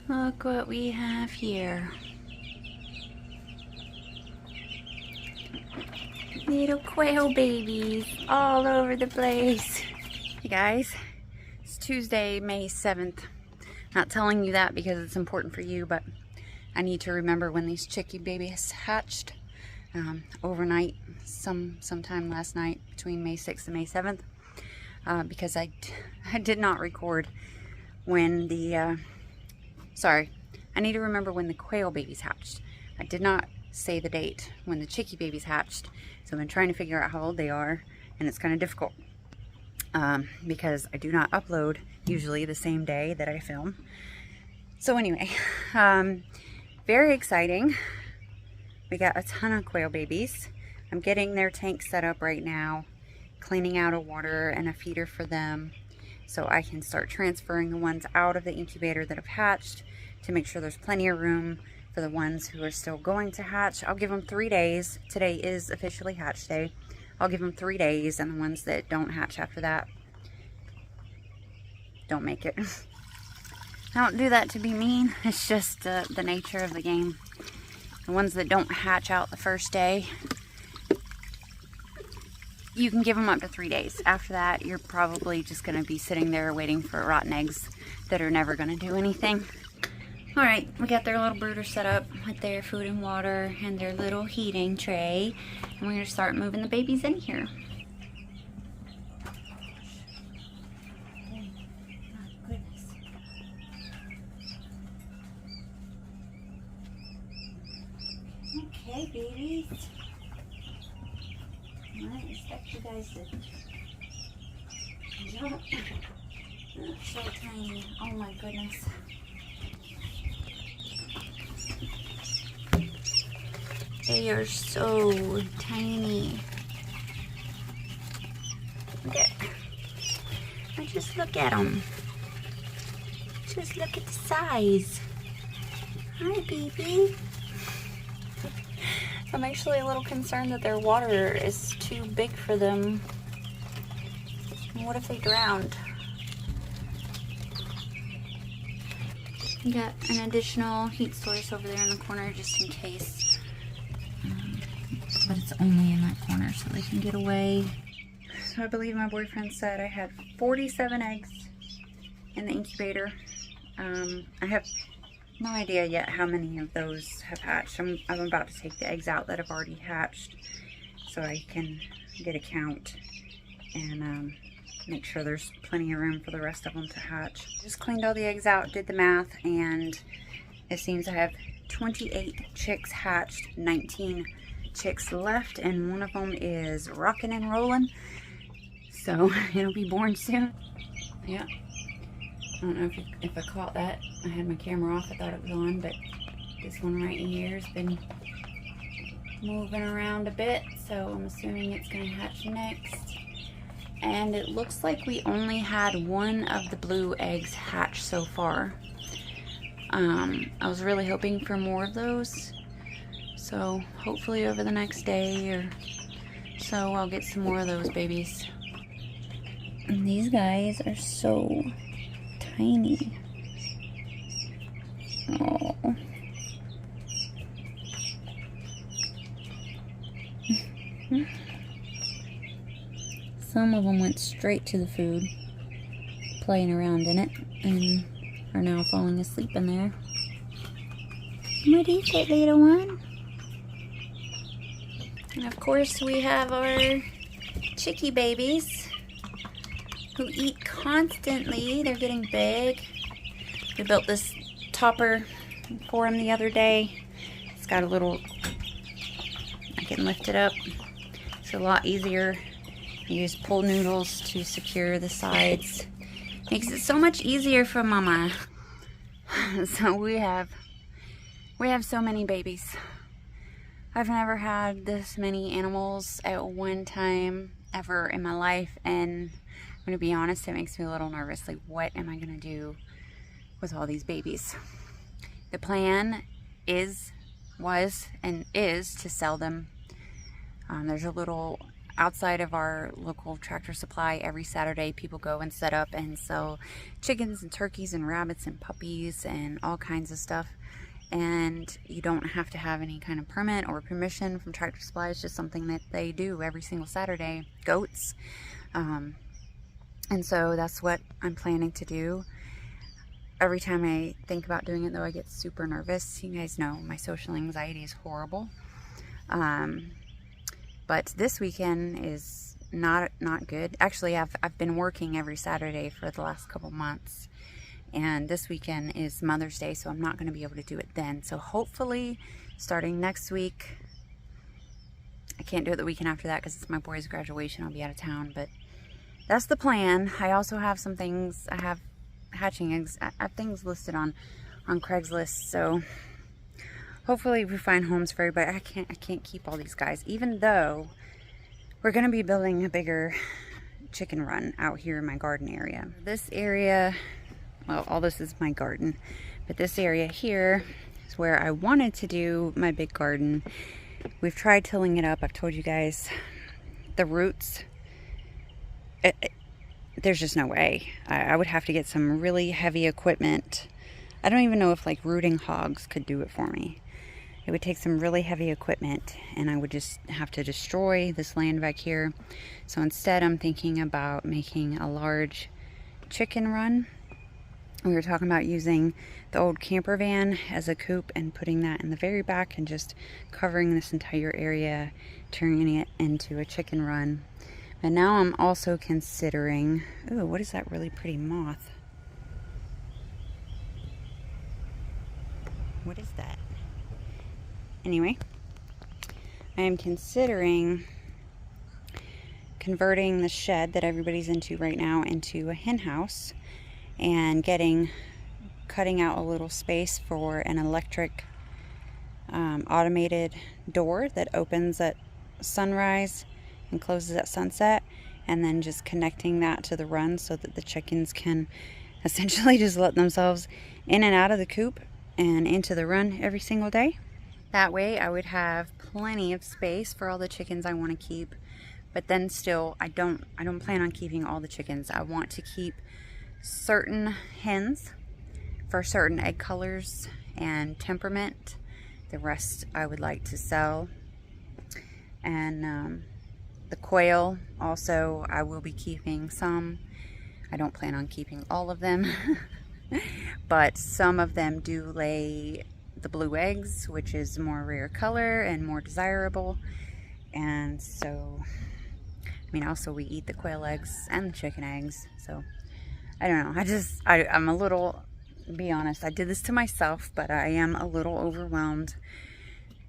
Look what we have here. Little quail babies all over the place. Hey guys, it's Tuesday, May 7th. Not telling you that because it's important for you, but I need to remember when these chickie babies hatched overnight, sometime last night between May 6th and May 7th, because I did not record when the, sorry, I need to remember when the quail babies hatched. I did not say the date when the chickie babies hatched, so I've been trying to figure out how old they are, and it's kind of difficult because I do not upload usually the same day that I film. So anyway, very exciting. We got a ton of quail babies. I'm getting their tank set up right now, cleaning out a water and a feeder for them, so I can start transferring the ones out of the incubator that have hatched to make sure there's plenty of room for the ones who are still going to hatch. I'll give them 3 days. Today is officially hatch day. I'll give them 3 days, and the ones that don't hatch after that don't make it. I don't do that to be mean. It's just the nature of the game. The ones that don't hatch out the first day, you can give them up to 3 days. After that, you're probably just going to be sitting there waiting for rotten eggs that are never going to do anything. All right, we got their little brooder set up with their food and water and their little heating tray. And we're going to start moving the babies in here. Okay, babies. I might expect you guys to jump. So tiny. Oh my goodness. They are so tiny. Look at, just look at them. Just look at the size. Hi, baby. I'm actually a little concerned that their water is too big for them. What if they drowned? Got an additional heat source over there in the corner just in case. But it's only in that corner so they can get away. So I believe my boyfriend said I had 47 eggs in the incubator. I have no idea yet how many of those have hatched. I'm about to take the eggs out that have already hatched so I can get a count and make sure there's plenty of room for the rest of them to hatch. Just cleaned all the eggs out, did the math, and it seems I have 28 chicks hatched, 19 chicks left, and one of them is rocking and rolling, so it'll be born soon. Yeah, I don't know if I caught that. I had my camera off. I thought it was on, but this one right in here has been moving around a bit, so I'm assuming it's going to hatch next. And it looks like we only had one of the blue eggs hatch so far. I was really hoping for more of those, so hopefully over the next day or so I'll get some more of those babies. And these guys are so tiny. Oh. Some of them went straight to the food, playing around in it, and are now falling asleep in there. What is it, little one? And of course we have our chickie babies who eat constantly. They're getting big. We built this topper for them the other day. It's got a little, I can lift it up. It's a lot easier. I use pull noodles to secure the sides. Makes it so much easier for mama. So we have so many babies. I've never had this many animals at one time ever in my life, and I'm gonna be honest, it makes me a little nervous. Like, what am I gonna do with all these babies? The plan was and is to sell them. There's a little outside of our local Tractor Supply, every Saturday people go and set up and sell chickens and turkeys and rabbits and puppies and all kinds of stuff. And you don't have to have any kind of permit or permission from Tractor Supply. It's just something that they do every single Saturday. Goats. And so that's what I'm planning to do. Every time I think about doing it, though, I get super nervous. You guys know my social anxiety is horrible. But this weekend is not good. Actually, I've been working every Saturday for the last couple months. And this weekend is Mother's Day, so I'm not going to be able to do it then. So hopefully, starting next week, I can't do it the weekend after that because it's my boy's graduation. I'll be out of town, but that's the plan. I also have some things. I have hatching eggs. I have things listed on Craigslist, so hopefully we find homes for everybody. I can't keep all these guys, even though we're going to be building a bigger chicken run out here in my garden area. This area, well, all this is my garden, but this area here is where I wanted to do my big garden. We've tried tilling it up. I've told you guys the roots, there's just no way. I would have to get some really heavy equipment. I don't even know if like rooting hogs could do it for me. It would take some really heavy equipment, and I would just have to destroy this land back here. So instead, I'm thinking about making a large chicken run. We were talking about using the old camper van as a coop and putting that in the very back and just covering this entire area, turning it into a chicken run. And now I'm also considering, ooh, what is that really pretty moth? What is that? Anyway, I am considering converting the shed that everybody's into right now into a hen house and cutting out a little space for an electric automated door that opens at sunrise and closes at sunset, and then just connecting that to the run so that the chickens can essentially just let themselves in and out of the coop and into the run every single day. That way I would have plenty of space for all the chickens I want to keep, but then still I don't plan on keeping all the chickens. I want to keep certain hens for certain egg colors and temperament. The rest I would like to sell. And the quail also, I will be keeping some. I don't plan on keeping all of them, but some of them do lay the blue eggs, which is more rare color and more desirable. And so, I mean, also we eat the quail eggs and the chicken eggs. So I don't know. I'm a little, to be honest, I did this to myself, but I am a little overwhelmed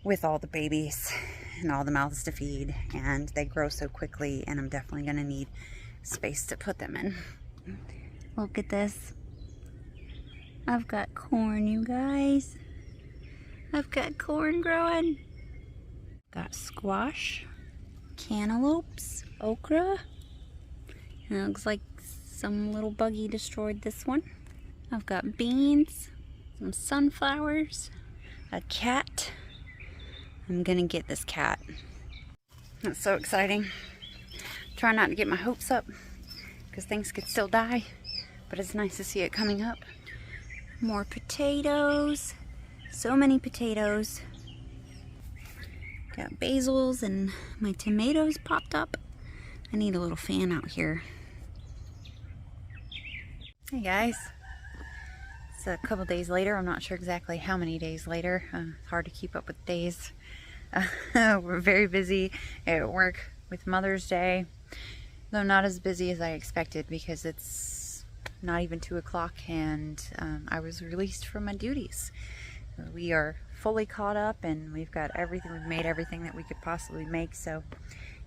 with all the babies and all the mouths to feed, and they grow so quickly, and I'm definitely going to need space to put them in. Look at this. I've got corn, you guys. I've got corn growing. Got squash, cantaloupes, okra. And it looks like some little buggy destroyed this one. I've got beans, some sunflowers, a cat. I'm gonna get this cat. That's so exciting. Try not to get my hopes up because things could still die, but it's nice to see it coming up. More potatoes. So many potatoes. Got basils and my tomatoes popped up. I need a little fan out here. Hey guys. It's a couple days later. I'm not sure exactly how many days later. Hard to keep up with days. We're very busy at work with Mother's Day, though not as busy as I expected because it's not even 2 o'clock and I was released from my duties. We are fully caught up and we've got everything. We've made everything that we could possibly make, so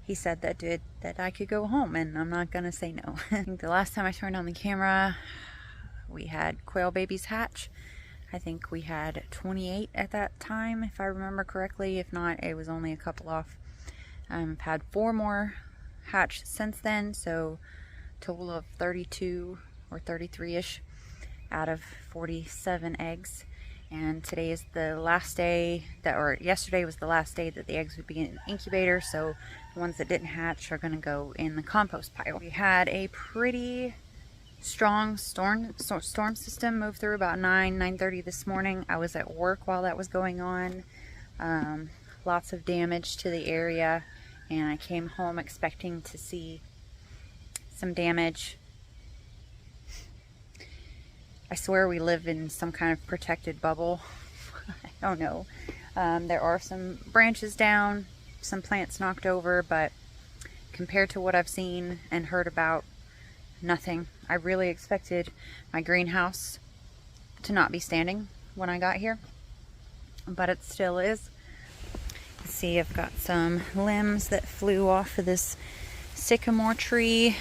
he said that I could go home, and I'm not gonna say no. I think the last time I turned on the camera we had quail babies hatch. I think we had 28 at that time, if I remember correctly. If not, it was only a couple off. I've had 4 more hatch since then, so total of 32 or 33-ish out of 47 eggs. And today is the last day or yesterday was the last day that the eggs would be in the incubator, so the ones that didn't hatch are going to go in the compost pile. We had a pretty strong storm system move through about 9:30 this morning. I was at work while that was going on. Lots of damage to the area, and I came home expecting to see some damage. I swear we live in some kind of protected bubble. I don't know. There are some branches down, some plants knocked over, but compared to what I've seen and heard about, nothing. I really expected my greenhouse to not be standing when I got here, but it still is. See, I've got some limbs that flew off of this sycamore tree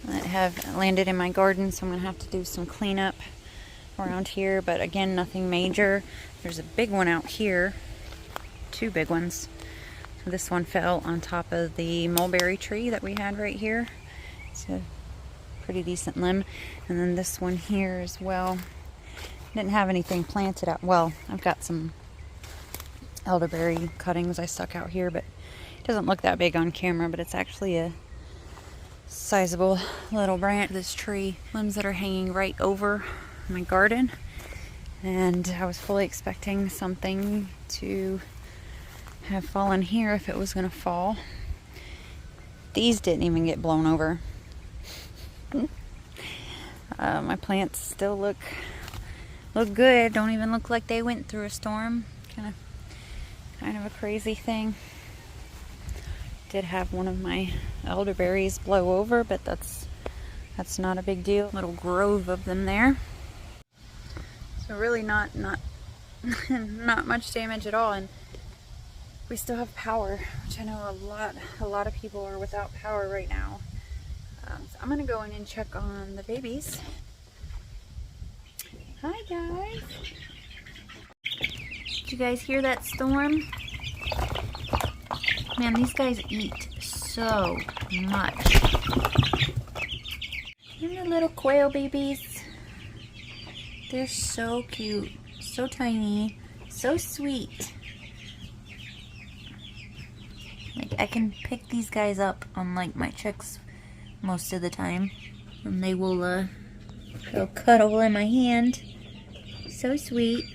that have landed in my garden, so I'm gonna have to do some cleanup around here, but again, nothing major. There's a big one out here, two big ones. So this one fell on top of the mulberry tree that we had right here. It's a pretty decent limb. And then this one here as well. Didn't have anything planted out. Well, I've got some elderberry cuttings I stuck out here, but it doesn't look that big on camera, but it's actually a sizable little branch of this tree. Limbs that are hanging right over my garden, and I was fully expecting something to have fallen here if it was going to fall. These didn't even get blown over. My plants still look good. Don't even look like they went through a storm. Kind of a crazy thing. Did have one of my elderberries blow over, but that's not a big deal. Little grove of them there. So really not not much damage at all, and we still have power, which I know a lot of people are without power right now. So I'm gonna go in and check on the babies. Hi guys. Did you guys hear that storm? Man, these guys eat so much. And the little quail babies. They're so cute, so tiny, so sweet. Like, I can pick these guys up on like my chicks most of the time, and they will they'll cuddle in my hand. So sweet.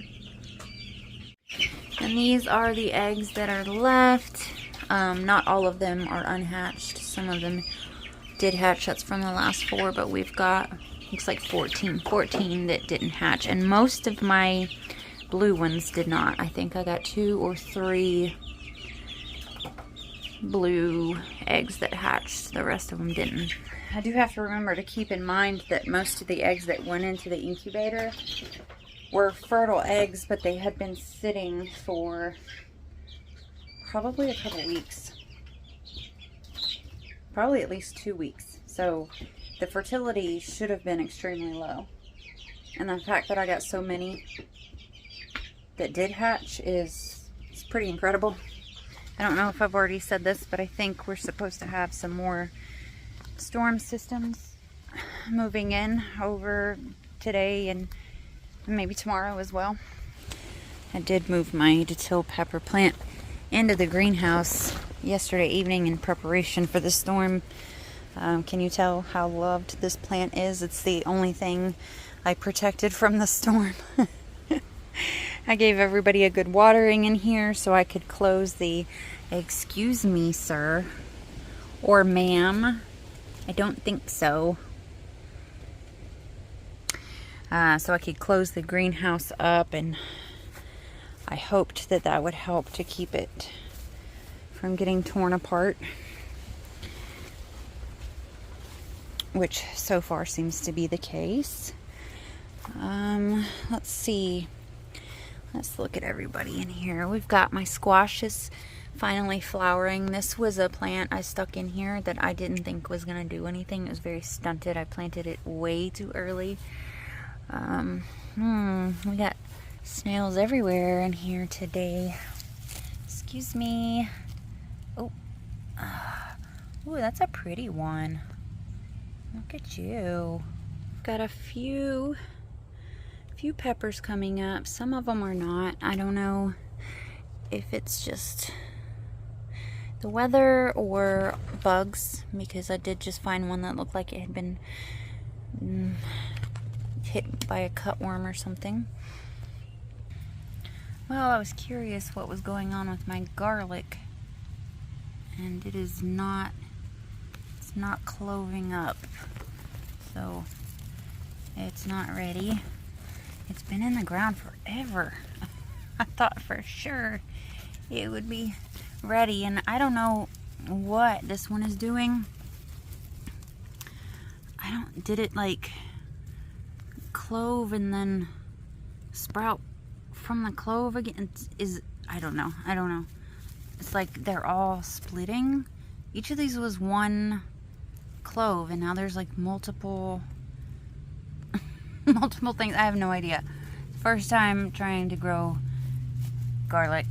And these are the eggs that are left. Not all of them are unhatched. Some of them did hatch. That's from the last 4, but we've got, looks like 14 that didn't hatch. And most of my blue ones did not. I think I got 2 or 3 blue eggs that hatched. The rest of them didn't. I do have to remember to keep in mind that most of the eggs that went into the incubator were fertile eggs, but they had been sitting for probably a couple weeks. Probably at least 2 weeks. So the fertility should have been extremely low. And the fact that I got so many that did hatch is pretty incredible. I don't know if I've already said this, but I think we're supposed to have some more storm systems moving in over today and maybe tomorrow as well. I did move my dill pepper plant into the greenhouse yesterday evening in preparation for the storm. Can you tell how loved this plant is? It's the only thing I protected from the storm. I gave everybody a good watering in here so I could close the, excuse me, sir, or ma'am. I don't think so. So I could close the greenhouse up, and I hoped that that would help to keep it from getting torn apart, which so far seems to be the case. Let's see. Let's look at everybody in here. We've got my squashes finally flowering. This was a plant I stuck in here that I didn't think was going to do anything. It was very stunted. I planted it way too early. We got snails everywhere in here today. Excuse me. Oh. Ooh, that's a pretty one. Look at you. Got a few A few peppers coming up. Some of them are not. I don't know if it's just the weather or bugs, because I did just find one that looked like it had been hit by a cutworm or something. Well, I was curious what was going on with my garlic, and it is not, it's not cloving up, so it's not ready. It's been in the ground forever. I thought for sure it would be ready, and I don't know what this one is doing. Did it like clove and then sprout from the clove again? I don't know. It's like they're all splitting. Each of these was one clove, and now there's like multiple things. I have no idea. First time trying to grow garlic,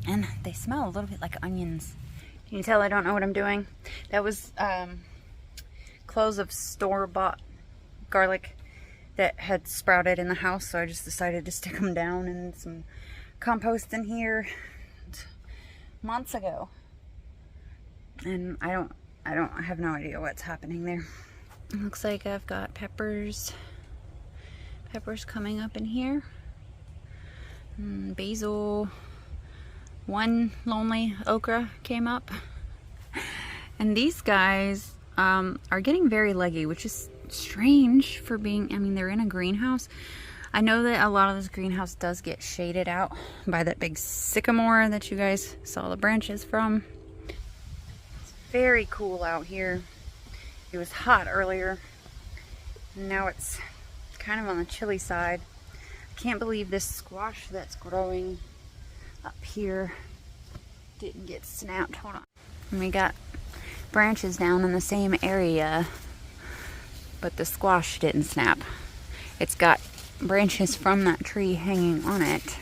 and they smell a little bit like onions. Can you tell I don't know what I'm doing? That was cloves of store-bought garlic that had sprouted in the house, so I just decided to stick them down in some compost in here months ago. And I have no idea what's happening there. It looks like I've got peppers coming up in here. Basil. One lonely okra came up. And these guys are getting very leggy, which is strange for being, I mean, they're in a greenhouse. I know that a lot of this greenhouse does get shaded out by that big sycamore that you guys saw the branches from. It's very cool out here. It was hot earlier, and now it's kind of on the chilly side. I can't believe this squash that's growing up here didn't get snapped. Hold on. And we got branches down in the same area, but the squash didn't snap. It's got branches from that tree hanging on it,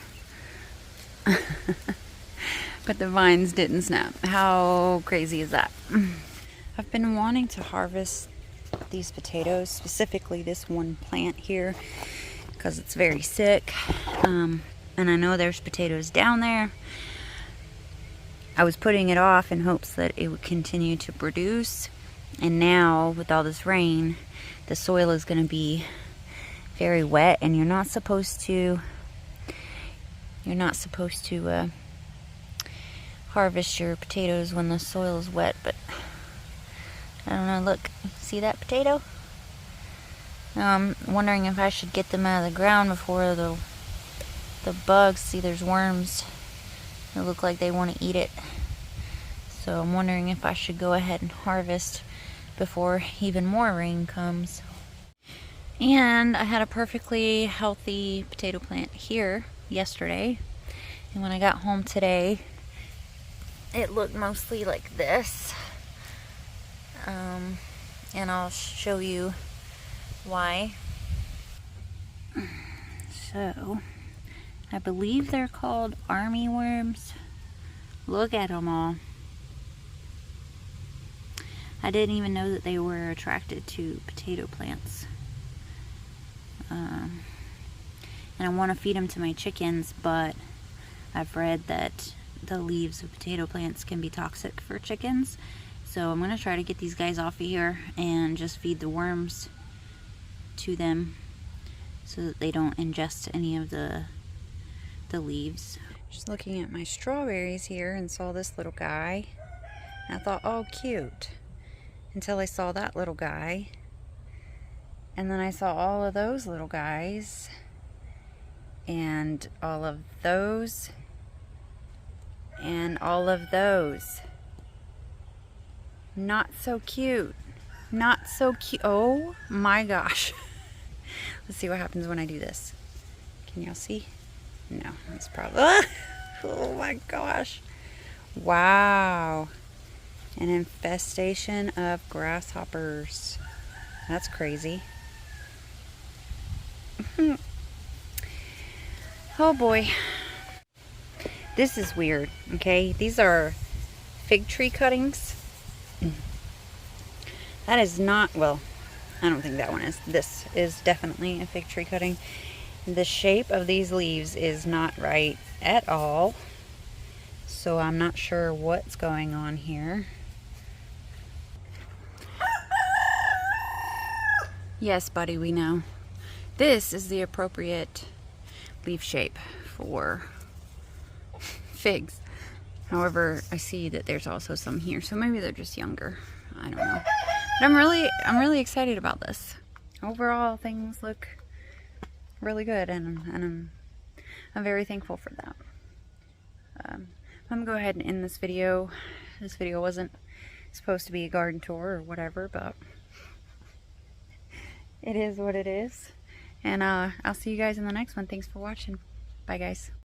but the vines didn't snap. How crazy is that? I've been wanting to harvest these potatoes, specifically this one plant here, because it's very sick, and I know there's potatoes down there. I was putting it off in hopes that it would continue to produce, and now with all this rain, the soil is going to be very wet, and you're not supposed to harvest your potatoes when the soil is wet. But I don't know. Look, see that potato? I'm wondering if I should get them out of the ground before the bugs. See, there's worms that look like they want to eat it. So I'm wondering if I should go ahead and harvest before even more rain comes. And I had a perfectly healthy potato plant here yesterday, and when I got home today, it looked mostly like this. And I'll show you why. So, I believe they're called army worms. Look at them all. I didn't even know that they were attracted to potato plants. And I want to feed them to my chickens, but I've read that the leaves of potato plants can be toxic for chickens. So I'm going to try to get these guys off of here and just feed the worms to them so that they don't ingest any of the leaves. Just looking at my strawberries here and saw this little guy. And I thought, oh, cute. Until I saw that little guy. And then I saw all of those little guys. And all of those. And all of those. Not so cute. Not so cute. Oh my gosh. Let's see what happens when I do this. Can y'all see? No, that's probably... Oh my gosh. Wow. An infestation of grasshoppers. That's crazy. Oh boy. This is weird, okay? These are fig tree cuttings. That is not, well, I don't think that one is. This is definitely a fig tree cutting. The shape of these leaves is not right at all, so I'm not sure what's going on here. Yes, buddy, we know. This is the appropriate leaf shape for figs. However, I see that there's also some here, so maybe they're just younger. I don't know. But I'm really excited about this. Overall, things look really good, and I'm very thankful for that. I'm gonna go ahead and end this video. This video wasn't supposed to be a garden tour or whatever, but it is what it is. And I'll see you guys in the next one. Thanks for watching. Bye, guys.